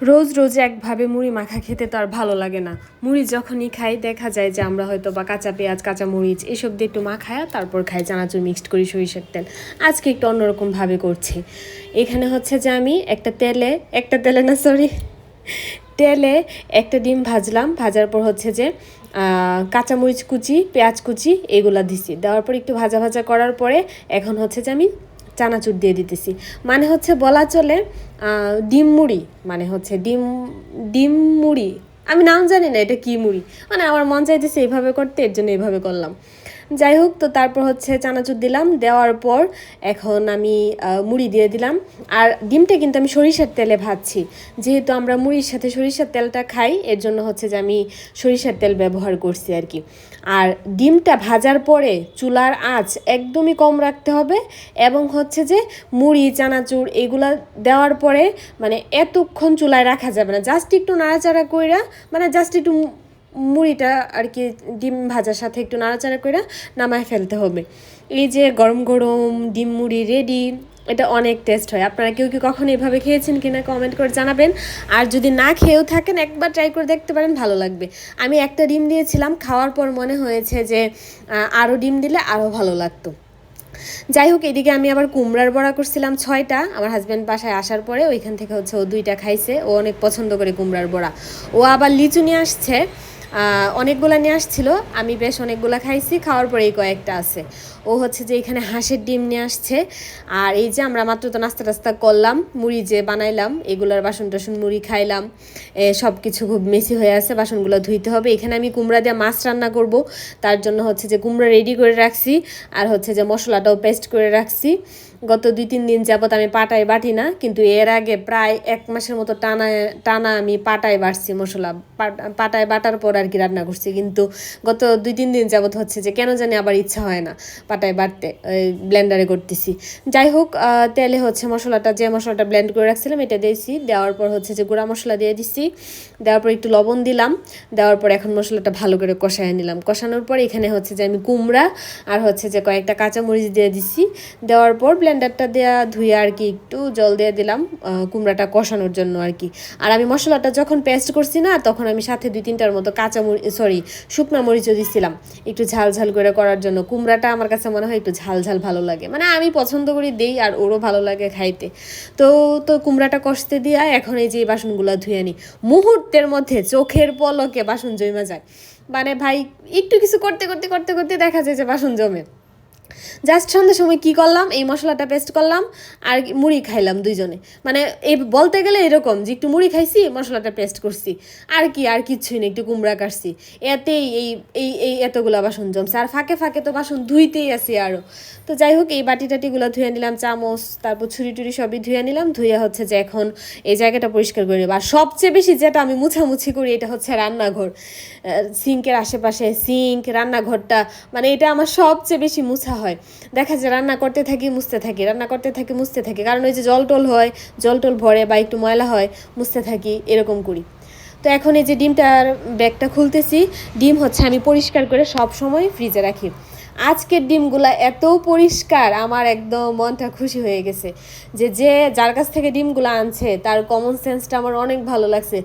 রোজ রোজ একভাবে মুড়ি মাখা খেতে তো আর ভালো লাগে না। মুড়ি যখনই খাই দেখা যায় যে আমরা হয়তো বা কাঁচা পেঁয়াজ কাঁচা মরিচ এসব দিয়ে একটু মাখায় তারপর খাই, চানাচুর মিক্সড করি সরিষার তেল। আজকে একটু অন্যরকমভাবে করছি। এখানে হচ্ছে যে আমি তেলে একটা ডিম ভাজলাম, ভাজার পর হচ্ছে যে কাঁচামরিচ কুচি পেঁয়াজ কুচি এগুলা দিছি, দেওয়ার পর একটু ভাজা ভাজা করার পরে এখন হচ্ছে যে আমি চানাচুর দিয়ে দিতেছি। মানে হচ্ছে বলা চলে ডিম মুড়ি, মানে হচ্ছে ডিম ডিম মুড়ি। আমি নাম জানি না এটা কি মুড়ি, মানে আমার মন চাইতেছে এইভাবে করতে, এর জন্য এইভাবে করলাম। যাই হোক, তো তারপর হচ্ছে চানাচুর দিলাম, দেওয়ার পর এখন আমি মুড়ি দিয়ে দিলাম। আর ডিমটা কিন্তু আমি সরিষার তেলে ভাজছি, যেহেতু আমরা মুড়ির সাথে সরিষার তেলটা খাই, এর জন্য হচ্ছে যে আমি সরিষার তেল ব্যবহার করছি আর কি। আর ডিমটা ভাজার পরে চুলার আঁচ একদমই কম রাখতে হবে, এবং হচ্ছে যে মুড়ি চানাচুর এগুলা দেওয়ার পরে মানে এতক্ষণ চুলায় রাখা যাবে না, জাস্ট একটু নাড়াচাড়া কইরা, মানে জাস্ট একটু মুড়িটা আর কি ডিম ভাজার সাথে একটু নাড়াচাড়া করে নামায় ফেলতে হবে। এই যে গরম গরম ডিম মুড়ি রেডি। এটা অনেক টেস্ট হয়। আপনারা কেউ কি কখনো এভাবে খেয়েছেন কিনা কমেন্ট করে জানাবেন। আর যদি না খেয়েও থাকেন একবার ট্রাই করে দেখতে পারেন, ভালো লাগবে। আমি একটা ডিম দিয়েছিলাম, খাওয়ার পর মনে হয়েছে যে আরও ডিম দিলে আরও ভালো লাগতো। যাই হোক, এদিকে আমি আবার কুমড়ার বড়া করছিলাম 6টা। আমার হাজব্যান্ড বাসায় আসার পরে ওইখান থেকে হচ্ছে ও 2টা খাইছে, ও অনেক পছন্দ করে কুমড়ার বড়া। ও আবার লিচু নিয়ে আসছে, অনেকগুলা নিয়ে আসছিল, আমি বেশ অনেকগুলা খাইছি, খাওয়ার পরেই কয়েকটা আছে। ও হচ্ছে যে এখানে হাঁসের ডিম নিয়ে আসছে। আর এই যে আমরা মাত্র তো নাস্তা টাস্তা করলাম, মুড়ি যে বানাইলাম এগুলার বাসন টাসন মুড়ি খাইলাম, সব কিছু খুব মেসি হয়ে আছে, বাসনগুলো ধুইতে হবে। এখানে আমি কুমড়া দিয়ে মাছ রান্না করব, তার জন্য হচ্ছে যে কুমড়া রেডি করে রাখছি, আর হচ্ছে যে মশলাটাও পেস্ট করে রাখছি। গত 2-3 দিন যাবত আমি পাটায় বাটি না, কিন্তু এর আগে প্রায় 1 মাসের মতো টানা আমি পাটায় বাটছি মশলা, পাটায় বাটার পর আর কি রান্না করছি। কিন্তু গত 2-3 দিন যাবত হচ্ছে যে কেন জানি আবার ইচ্ছা হয় না পাটায় বাটতে, ব্লেন্ডারে করতেছি। যাই হোক, তেলে হচ্ছে যে মশলাটা ব্লেন্ড করে রাখছিলাম এটা দিয়েছি, দেওয়ার পর হচ্ছে যে গুঁড়া মশলা দিয়ে দিছি, দেওয়ার পর একটু লবণ দিলাম, দেওয়ার পর এখন মশলাটা ভালো করে কষায় নিলাম। কষানোর পর এখানে হচ্ছে যে আমি কুমড়া আর হচ্ছে যে কয়েকটা কাঁচামরিচ দিয়ে দিছি, দেওয়ার পর ব্লেন্ডারটা দেওয়া ধুয়ে আর কি একটু জল দিয়ে দিলাম কুমড়াটা কষানোর জন্য আর কি। আর আমি মশলাটা যখন পেস্ট করছি না, তখন আমি সাথে 2-3টার মতো শুকনো মরিচও দিছিলাম একটু ঝাল ঝাল করে করার জন্য। কুমড়াটা আমার কাছে মনে হয় একটু ঝাল ঝাল ভালো লাগে, মানে আমি পছন্দ করি দেই, আর ওরও ভালো লাগে খাইতে। তো তো কুমড়াটা কষতে দিয়া এখন এই যে বাসনগুলো ধুয়ে নিই। মুহূর্তের মধ্যে চোখের পলকে বাসন জমে যায়, মানে ভাই একটু কিছু করতে করতে করতে করতে দেখা যায় যে বাসন জমে। জাস্ট সন্ধ্যার সময় কী করলাম, এই মশলাটা পেস্ট করলাম আর মুড়ি খাইলাম দুইজনে। মানে এই বলতে গেলে এরকম যে একটু মুড়ি খাইছি, মশলাটা পেস্ট করছি, আর কিচ্ছুই নেই, একটু কুমড়া কাটছি, এতেই এই এই এই এতগুলা বাসন জমছে। আর ফাঁকে ফাঁকে তো বাসন ধুইতেই আসি আরও। তো যাই হোক, এই বাটি টাটিগুলো ধুয়ে নিলাম, চামচ তারপর ছুরি টুরি সবই ধুয়ে নিলাম, ধুয়ে হচ্ছে যে এখন এই জায়গাটা পরিষ্কার করে নেব। আর সবচেয়ে বেশি যেটা আমি মুছামুছি করি এটা হচ্ছে রান্নাঘর, সিঙ্কের আশেপাশে রান্নাঘরটা, মানে এটা আমার সবচেয়ে বেশি মুছা হয়। দেখা যায় রান্না করতে থাকি মুছতে থাকি, রান্না করতে থাকি মুছতে থাকি, কারণ ওই যে জল টল ভরে বা একটু ময়লা হয়, মুছতে থাকি, এরকম করি। তো এখন এই যে ডিমটার ব্যাগটা খুলতেছি, ডিম হচ্ছে আমি পরিষ্কার করে সব সময় ফ্রিজে রাখি। আজকের ডিমগুলা এত পরিষ্কার, আমার একদম মনটা খুশি হয়ে গেছে যে যার কাছ থেকে ডিমগুলো আনছে তার কমন সেন্সটা আমার অনেক ভালো লাগছে।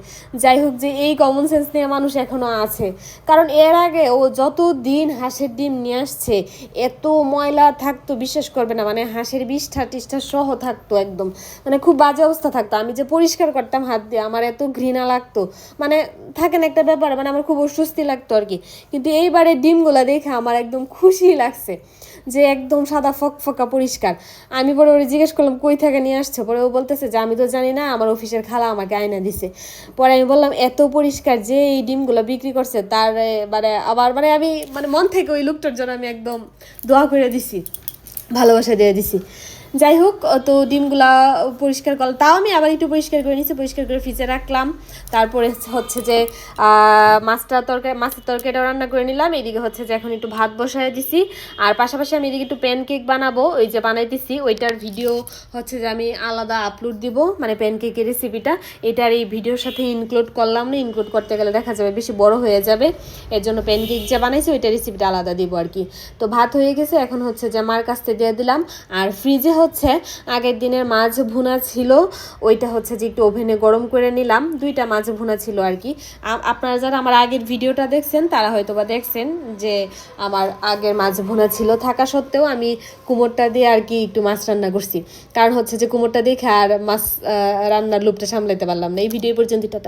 যাই হোক, যে এই কমন সেন্স নিয়ে মানুষ এখনও আছে, কারণ এর আগে ও যত দিন হাঁসের ডিম নিয়ে আসছে এত ময়লা থাকতো বিশ্বাস করবে না, মানে হাঁসের বিষ্ঠা টিষ্ঠা সহ থাকতো, একদম মানে খুব বাজে অবস্থা থাকতো। আমি যে পরিষ্কার করতাম হাত দিয়ে, আমার এত ঘৃণা লাগতো, মানে থাকেন একটা ব্যাপার, মানে আমার খুব অস্বস্তি লাগতো আর কি। কিন্তু এইবারে ডিমগুলো দেখে আমার একদম খুশি লাগছে যে একদম সাদা ফকফকা পরিষ্কার। আমি পরে ওরে জিজ্ঞেস করলাম কই থেকে নিয়ে আসছো, পরে ও বলতেছে যে আমি তো জানি না, আমার অফিসের খালা আমাকে আয়না দিছে। পরে আমি বললাম এত পরিষ্কার, যে এই ডিমগুলো বিক্রি করছে তার মানে আবার মানে আমি মানে মন থেকে ওই লোকটার জন্য আমি একদম দোয়া করে দিছি, ভালোবাসা দিয়ে দিছি। যাই হোক, তো ডিমগুলা পরিষ্কার করলাম, তাও আমি আবার একটু পরিষ্কার করে নিচ্ছি, পরিষ্কার করে ফ্রিজে রাখলাম। তারপরে হচ্ছে যে মাছের তরকারিটাও রান্না করে নিলাম। এদিকে হচ্ছে যে এখন একটু ভাত বসায় দিছি, আর পাশাপাশি আমি এদিকে একটু প্যানকেক বানাবো, ওই যে বানাইতেছি ওইটার ভিডিও হচ্ছে যে আমি আলাদা আপলোড দিব, মানে প্যানকেকের রেসিপিটা এটার এই ভিডিওর সাথে ইনক্লুড করলাম না, ইনক্লুড করতে গেলে দেখা যাবে বেশি বড় হয়ে যাবে, এর জন্য প্যানকেক যা বানাইছি ওইটার রেসিপিটা আলাদা দিব আর কি। তো ভাত হয়ে গেছে, এখন হচ্ছে যে মার কাছ থেকে দিয়ে দিলাম। আর ফ্রিজে হচ্ছে আগের দিনের মাছ ভুনা ছিল, ওইটা হচ্ছে যে একটু ওভেনে গরম করে নিলাম, 2টা মাছ ভুনা ছিল আর কি। আপনারা যারা আমার আগের ভিডিওটা দেখছেন তারা হয়তো বা দেখছেন যে আমার আগের মাছ ভুনা ছিল, থাকা সত্ত্বেও আমি কুমড়টা দিয়ে আর কি একটু মাছ রান্না করছি, কারণ হচ্ছে যে কুমড়টা দেখে আর মাছ রান্নার লোভটা সামলাইতে পারলাম না। এই ভিডিও পর্যন্ত।